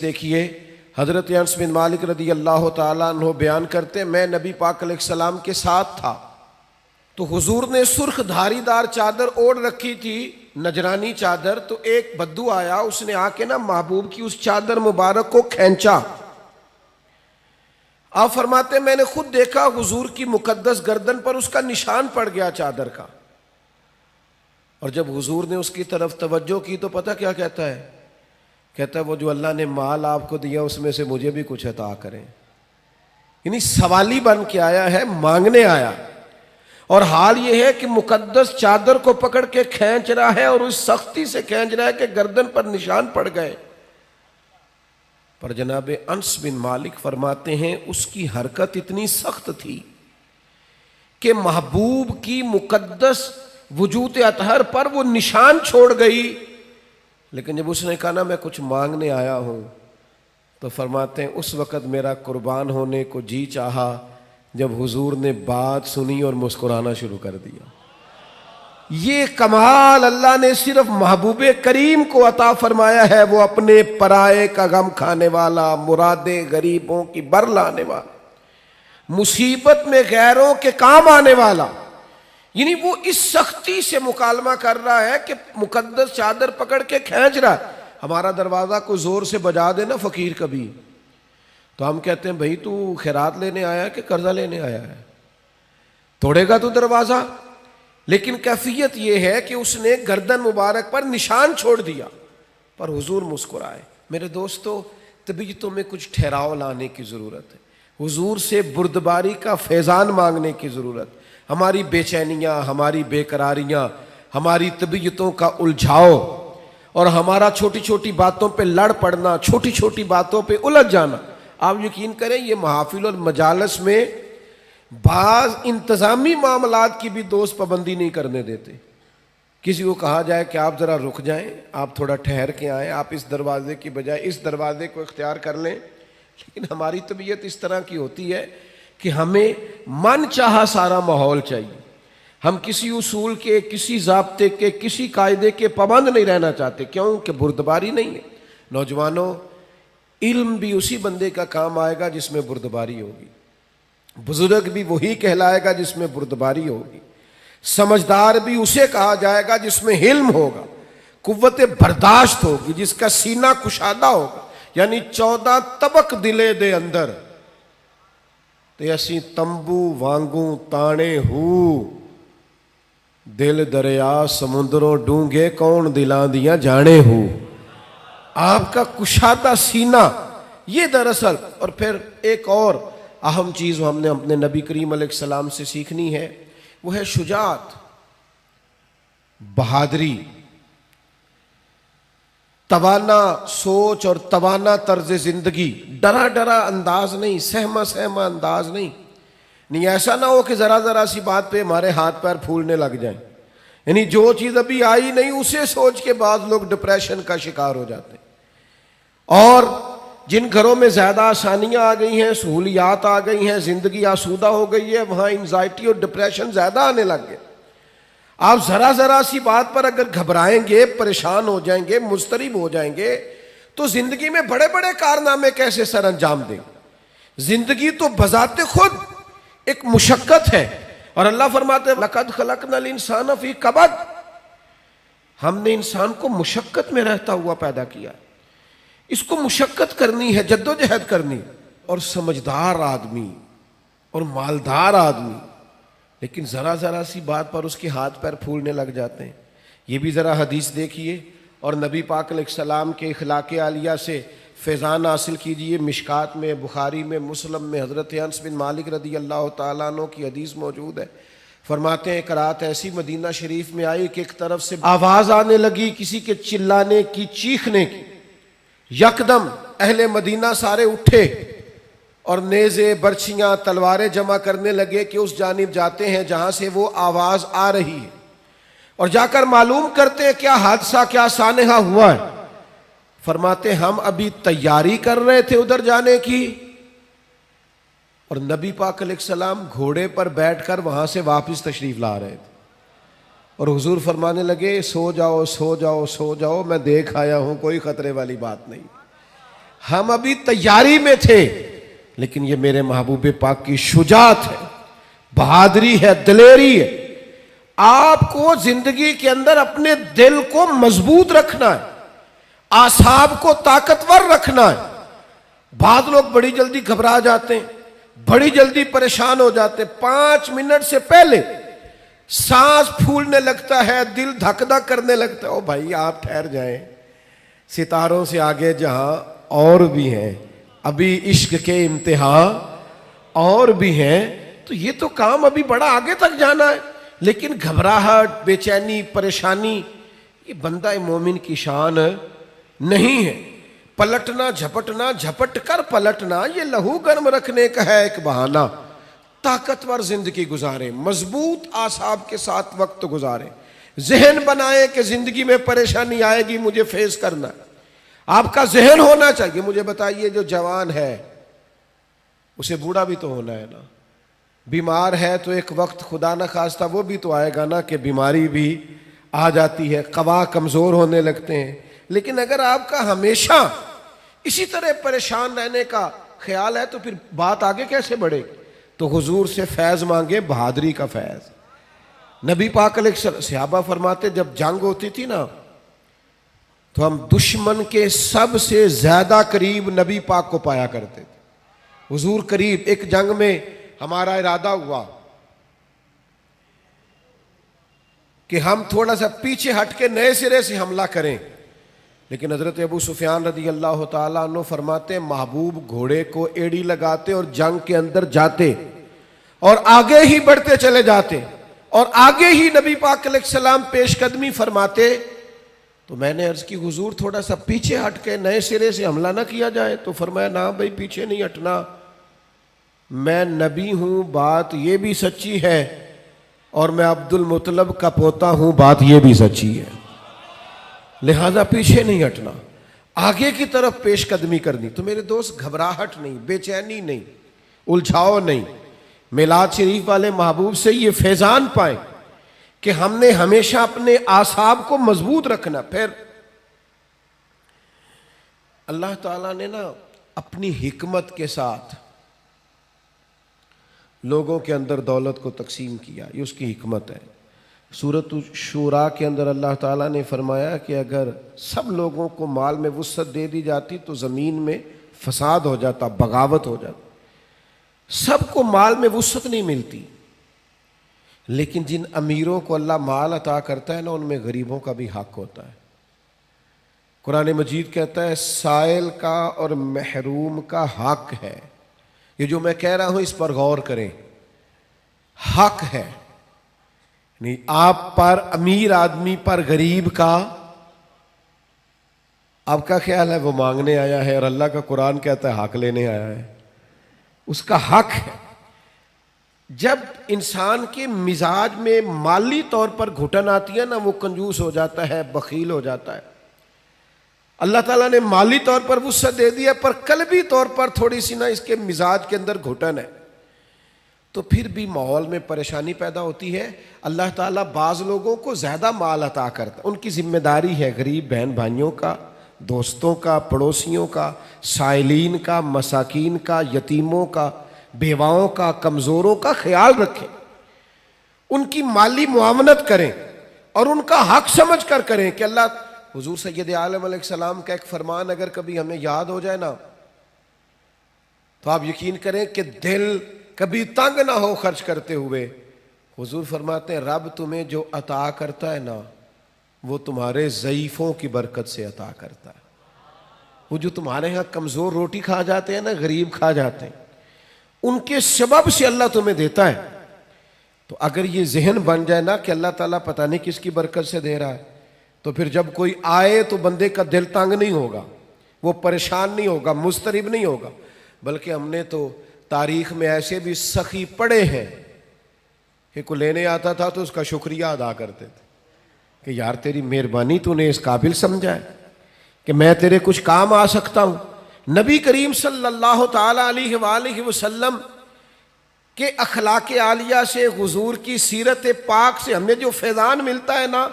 देखिए हज़रत अनस बिन मालिक रदी अल्लाह ताला अन्हु बयान करते, मैं नबी पाक अलैहिस्सलाम के साथ था तो हुजूर ने सुर्ख धारीदार चादर ओढ़ रखी थी, नजरानी चादर। तो एक बद्दू आया, उसने आके ना महबूब की उस चादर मुबारक को खींचा। आप फरमाते मैंने खुद देखा हुजूर की मुकद्दस गर्दन पर उसका निशान पड़ गया चादर का। और जब हुजूर ने उसकी तरफ तवज्जो की तो पता क्या कहता है? कहता है वो जो अल्लाह ने माल आपको दिया उसमें से मुझे भी कुछ अता करें। यानी सवाली बन के आया है, मांगने आया। और हाल ये है कि मुकद्दस चादर को पकड़ के खींच रहा है और उस सख्ती से खींच रहा है कि गर्दन पर निशान पड़ गए। पर जनाब अनस बिन मालिक फरमाते हैं उसकी हरकत इतनी सख्त थी कि महबूब की मुकद्दस वजूद अतहर पर वो निशान छोड़ गई। लेकिन जब उसने कहा ना मैं कुछ मांगने आया हूं, तो फरमाते हैं उस वक़्त मेरा कुर्बान होने को जी चाहा जब हुजूर ने बात सुनी और मुस्कुराना शुरू कर दिया। ये कमाल अल्लाह ने सिर्फ महबूबे करीम को अता फरमाया है। वो अपने पराए का गम खाने वाला, मुरादे गरीबों की बर लाने वाला, मुसीबत में गैरों के काम आने वाला। यानी वो इस सख्ती से मुकालमा कर रहा है कि मुकद्दस चादर पकड़ के खींच रहा है। हमारा दरवाजा को जोर से बजा दे ना फकीर कभी, तो हम कहते हैं भाई तू खैरात लेने आया है कि कर्जा लेने आया है, तोड़ेगा तू दरवाजा। लेकिन कैफियत यह है कि उसने गर्दन मुबारक पर निशान छोड़ दिया, पर हुजूर मुस्कुराए। मेरे दोस्तों, तबीयतों में कुछ ठहराव लाने की जरूरत है। हुजूर से बुर्दबारी का फैजान मांगने की जरूरत। हमारी बेचैनियां, हमारी बेकरारियां, हमारी तबीयतों का उलझाव और हमारा छोटी छोटी बातों पे लड़ पड़ना, छोटी छोटी बातों पे उलझ जाना। आप यकीन करें ये महफिल और मजालस में बाज इंतजामी मामलात की भी दोस्त पाबंदी नहीं करने देते। किसी को कहा जाए कि आप जरा रुक जाएं, आप थोड़ा ठहर के आएं, आप इस दरवाजे की बजाय इस दरवाजे को इख्तियार कर लें। लेकिन हमारी तबीयत इस तरह की होती है कि हमें मन चाहा सारा माहौल चाहिए। हम किसी उसूल के, किसी ज़ाब्ते के, किसी कायदे के पाबंद नहीं रहना चाहते। क्यों? कि बुर्दबारी नहीं है। नौजवानों, इल्म भी उसी बंदे का काम आएगा जिसमें बुर्दबारी होगी। बुजुर्ग भी वही कहलाएगा जिसमें बुर्दबारी होगी। समझदार भी उसे कहा जाएगा जिसमें हिल्म होगा, कुव्वत बर्दाश्त होगी, जिसका सीना कुशादा होगा। यानी 14 तबक दिले दे अंदर ते असी तंबू वांगू ताने हू, दिल दरिया समुद्रों डूंगे कौन दिलां दिया जाने हू। आपका कुशादा सीना, ये दरअसल। और फिर एक और अहम चीज हमने अपने नबी करीम अलैहिस्सलाम से सीखनी है, वो है शुजात, बहादुरी, तवाना सोच और तवाना तर्ज जिंदगी। डरा डरा अंदाज नहीं, सहमा सहमा अंदाज नहीं। ऐसा ना हो कि जरा जरा सी बात पे हमारे हाथ पैर फूलने लग जाएं। यानी जो चीज अभी आई नहीं उसे सोच के बाद लोग डिप्रेशन का शिकार हो जाते हैं। और जिन घरों में ज्यादा आसानियां आ गई हैं, सहूलियात आ गई हैं, जिंदगी आसूदा हो गई है, वहां एंजाइटी और डिप्रेशन ज्यादा आने लग गए। आप जरा जरा सी बात पर अगर घबराएंगे, परेशान हो जाएंगे, मुस्तरिब हो जाएंगे, तो जिंदगी में बड़े बड़े कारनामे कैसे सर अंजाम देंगे। जिंदगी तो बजाते खुद एक मुशक्कत है। और अल्लाह फरमाते हैं लक़द खलक़नल इंसान फ़ी कबद, हमने इंसान को मुशक्कत में रहता हुआ पैदा किया। इसको मुशक्कत करनी है, जद्दोजहद करनी। और समझदार आदमी और मालदार आदमी, लेकिन जरा जरा सी बात पर उसके हाथ पैर फूलने लग जाते हैं। ये भी जरा हदीस देखिए और नबी पाक अलैहिस्सलाम के इखलाक़े आलिया से फैज़ान हासिल कीजिए। मिशकात में, बुखारी में, मुस्लिम में हज़रत अनस बिन मालिक रदी अल्लाह ताला अन्हु की हदीस मौजूद है। फरमाते हैं एक रात ऐसी मदीना शरीफ में आई कि एक तरफ से आवाज़ आने लगी किसी के चिल्लाने की, चीखने की। यकदम अहले मदीना सारे उठे और नेज़े, बर्छियां, तलवारें जमा करने लगे कि उस जानिब जाते हैं जहां से वो आवाज आ रही है और जाकर मालूम करते हैं क्या हादसा, क्या सानेहा हुआ है। फरमाते हम अभी तैयारी कर रहे थे उधर जाने की और नबी पाक अलैहिस्सलाम घोड़े पर बैठकर वहां से वापस तशरीफ ला रहे थे। और हुजूर फरमाने लगे सो जाओ सो जाओ सो जाओ, मैं देख आया हूं, कोई खतरे वाली बात नहीं। हम अभी तैयारी में थे, लेकिन ये मेरे महबूब पाक की शुजात है, बहादुरी है, दिलेरी है। आपको जिंदगी के अंदर अपने दिल को मजबूत रखना है, आसाब को ताकतवर रखना है। बाद लोग बड़ी जल्दी घबरा जाते हैं, बड़ी जल्दी परेशान हो जाते हैं। 5 मिनट से पहले सांस फूलने लगता है, दिल धक धक करने लगता है। ओ भाई आप ठहर जाएं, सितारों से आगे जहां और भी हैं, अभी इश्क के इम्तिहान और भी हैं। तो ये तो काम अभी बड़ा आगे तक जाना है, लेकिन घबराहट, बेचैनी, परेशानी ये बंदा मोमिन की शान नहीं है। पलटना झपटना, झपट कर पलटना, ये लहू गर्म रखने का है एक बहाना। ताकतवर जिंदगी गुजारे, मजबूत आसाब के साथ वक्त गुजारे, जहन बनाए कि जिंदगी में परेशानी आएगी, मुझे फेस करना। आपका जहन होना चाहिए। मुझे बताइए, जो जवान है उसे बूढ़ा भी तो होना है ना। बीमार है तो एक वक्त खुदा न खास्ता वो भी तो आएगा ना कि बीमारी भी आ जाती है, कवा कमजोर होने लगते हैं। लेकिन अगर आपका हमेशा इसी तरह परेशान रहने का ख्याल है तो फिर बात आगे कैसे बढ़ेगी। तो हुजूर से फैज मांगे, बहादुरी का फैज। नबी पाक सहाबा फरमाते, जब जंग होती थी ना तो हम दुश्मन के सबसे ज्यादा करीब नबी पाक को पाया करते थे। हुजूर करीब। एक जंग में हमारा इरादा हुआ कि हम थोड़ा सा पीछे हट के नए सिरे से हमला करें, लेकिन हजरत अबू सुफियान रदी अल्लाह ताला अन्हु फरमाते, महबूब घोड़े को एड़ी लगाते और जंग के अंदर जाते और आगे ही बढ़ते चले जाते और आगे ही नबी पाक अलैहिस्सलाम पेशकदमी फरमाते। तो मैंने अर्ज की, हुजूर थोड़ा सा पीछे हट के नए सिरे से हमला ना किया जाए। तो फरमाया, ना भाई पीछे नहीं हटना, मैं नबी हूं, बात ये भी सच्ची है, और मैं अब्दुल मुतलब का पोता हूं, बात ये भी सच्ची है, लिहाजा पीछे नहीं हटना, आगे की तरफ पेशकदमी करनी। तो मेरे दोस्त, घबराहट नहीं, बेचैनी नहीं, उलझाव नहीं। मिलाद शरीफ वाले महबूब से ये फैजान पाए कि हमने हमेशा अपने आसाब को मजबूत रखना। फिर अल्लाह ताला ने ना अपनी हिकमत के साथ लोगों के अंदर दौलत को तकसीम किया, ये उसकी हिकमत है। सूरत शूरा के अंदर अल्लाह ताला ने फरमाया कि अगर सब लोगों को माल में वुसअत दे दी जाती तो ज़मीन में फसाद हो जाता, बगावत हो जाती। सबको माल में वुसअत नहीं मिलती, लेकिन जिन अमीरों को अल्लाह माल अता करता है ना, उनमें गरीबों का भी हक होता है। कुरान मजीद कहता है, साइल का और महरूम का हक है। ये जो मैं कह रहा हूं इस पर गौर करें, हक है। नहीं, आप पर, अमीर आदमी पर गरीब का, आपका ख्याल है वो मांगने आया है, और अल्लाह का कुरान कहता है हक लेने आया है। उसका हक है। जब इंसान के मिजाज में माली तौर पर घुटन आती है ना, वो कंजूस हो जाता है, बखील हो जाता है। अल्लाह ताला ने माली तौर पर वुसअत दे दिया, पर कल्बी तौर पर थोड़ी सी ना इसके मिजाज के अंदर घुटन है, तो फिर भी माहौल में परेशानी पैदा होती है। अल्लाह ताला बाज़ लोगों को ज़्यादा माल अता करता है, उनकी जिम्मेदारी है गरीब बहन भाइयों का, दोस्तों का, पड़ोसियों का, साइलीन का, मसाकीन का, यतीमों का, बेवाओं का, कमज़ोरों का ख्याल रखें, उनकी माली मुआवनत करें और उनका हक समझ कर करें। कि अल्लाह, हुजूर सैयद आलम अलैहिस्सलाम का एक फरमान अगर कभी हमें याद हो जाए ना, तो आप यकीन करें कि दिल कभी तंग ना हो खर्च करते हुए। हुजूर फरमाते हैं, रब तुम्हें जो अता करता है ना, वो तुम्हारे ज़ईफ़ों की बरकत से अता करता है। वो जो तुम्हारे यहाँ कमज़ोर रोटी खा जाते हैं ना, गरीब खा जाते हैं, उनके सबब से अल्लाह तुम्हें देता है। तो अगर ये जहन बन जाए ना कि अल्लाह ताला पता नहीं किसकी बरकत से दे रहा है, तो फिर जब कोई आए तो बंदे का दिल तंग नहीं होगा, वो परेशान नहीं होगा, मुस्तरिब नहीं होगा। बल्कि हमने तो तारीख में ऐसे भी सखी पड़े हैं कि कोई लेने आता था तो उसका शुक्रिया अदा करते थे कि यार तेरी मेहरबानी, तूने इस काबिल समझा है कि मैं तेरे कुछ काम आ सकता हूं। नबी करीम सल्लल्लाहु ताला अलैहि वसल्लम के अखलाक आलिया से, हुजूर की सीरत पाक से हमें जो फैजान मिलता है ना,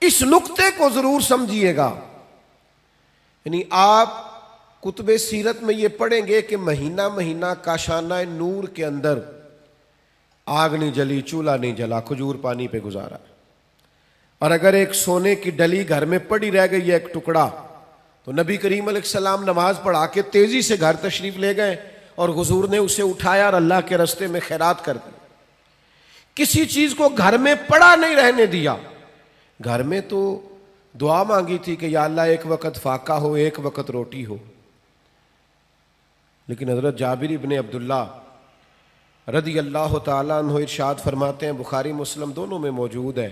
इस नुक्ते को जरूर समझिएगा। यानी आप कुतुब सीरत में ये पढ़ेंगे कि महीना महीना काशाना नूर के अंदर आग नहीं जली, चूल्हा नहीं जला, खजूर पानी पे गुजारा। और अगर एक सोने की डली घर में पड़ी रह गई है एक टुकड़ा, तो नबी करीम अलैहिस्सलाम नमाज पढ़ा के तेजी से घर तशरीफ ले गए और हुजूर ने उसे उठाया और अल्लाह के रास्ते में खैरात कर दी। किसी चीज को घर में पड़ा नहीं रहने दिया। घर में तो दुआ मांगी थी कि या अल्लाह एक वक्त फाका हो, एक वक्त रोटी हो। लेकिन हजरत जाबिर इब्ने अब्दुल्ला रदी अल्लाह ताला अन्हु इरशाद फरमाते हैं, बुखारी मुस्लिम दोनों में मौजूद है,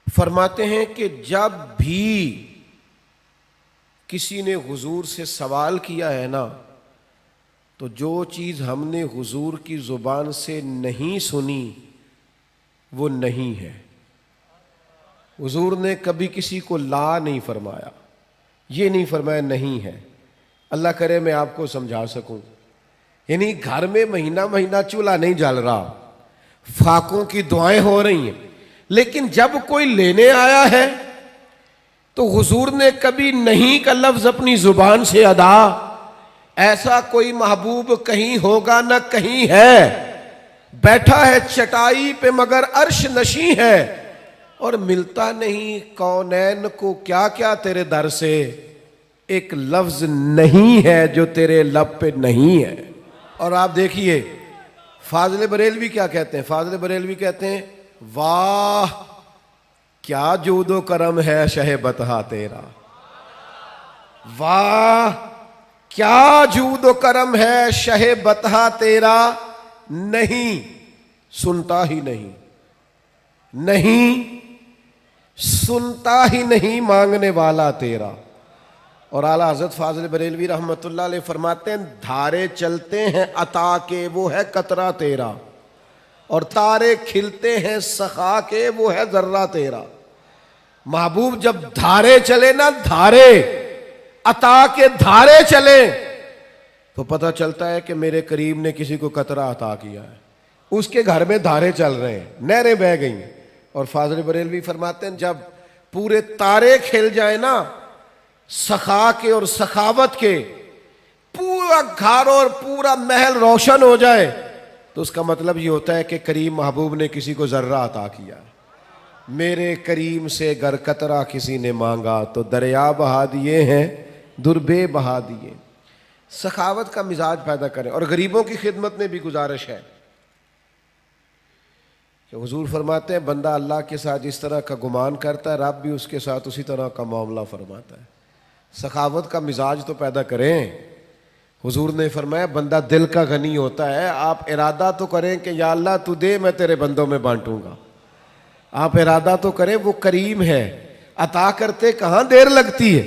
फरमाते हैं कि जब भी किसी ने हुजूर से सवाल किया है ना, तो जो चीज हमने हुजूर की जुबान से नहीं सुनी वो नहीं है। हुजूर ने कभी किसी को ला नहीं फरमाया, ये नहीं फरमाया नहीं है। अल्लाह करे मैं आपको समझा सकूं, यानी घर में महीना महीना चूल्हा नहीं जल रहा, फाकों की दुआएं हो रही हैं, लेकिन जब कोई लेने आया है तो हुजूर ने कभी नहीं का लफ्ज अपनी जुबान से अदा। ऐसा कोई महबूब कहीं होगा ना कहीं है, बैठा है चटाई पे मगर अर्श नशी है, और मिलता नहीं कौनैन को क्या क्या तेरे दर से, एक लफ्ज नहीं है जो तेरे लब पे नहीं है। और आप देखिए फाजिल बरेलवी क्या कहते हैं, फाजिल बरेलवी कहते हैं, वाह क्या जूदो करम है शहे बतहा तेरा, वाह क्या जूदो करम है शहे बतहा तेरा, नहीं सुनता ही नहीं, नहीं सुनता ही नहीं मांगने वाला तेरा। और आला हजरत फाजिल बरेलवी रहमतुल्लाह अलैह फरमाते हैं, धारे चलते हैं अता के वो है कतरा तेरा, और तारे खिलते हैं सखा के वो है जर्रा तेरा। महबूब जब धारे चले ना, धारे अता के धारे चले, तो पता चलता है कि मेरे करीब ने किसी को कतरा अता किया है, उसके घर में धारे चल रहे हैं, नहरें बह गई हैं। और फाजिल बरेलवी फरमाते हैं, जब पूरे तारे खिल जाए ना सखा के और सखावत के, पूरा घर और पूरा महल रोशन हो जाए, तो उसका मतलब ये होता है कि करीम महबूब ने किसी को जर्रा अता किया। मेरे करीम से गर कतरा किसी ने मांगा तो दरिया बहा दिए हैं, दुर्बे बहा दिए। सखावत का मिजाज पैदा करें। और गरीबों की खिदमत में भी गुजारिश है कि हुजूर फरमाते हैं, बंदा अल्लाह के साथ जिस तरह का गुमान करता है, रब भी उसके साथ उसी तरह का मामला फरमाता है। सखावत का मिजाज तो पैदा करें। हुजूर ने फरमाया, बंदा दिल का गनी होता है, आप इरादा तो करें कि या अल्लाह तू दे मैं तेरे बंदों में बांटूंगा। आप इरादा तो करें, वो करीम है, अता करते कहाँ देर लगती है।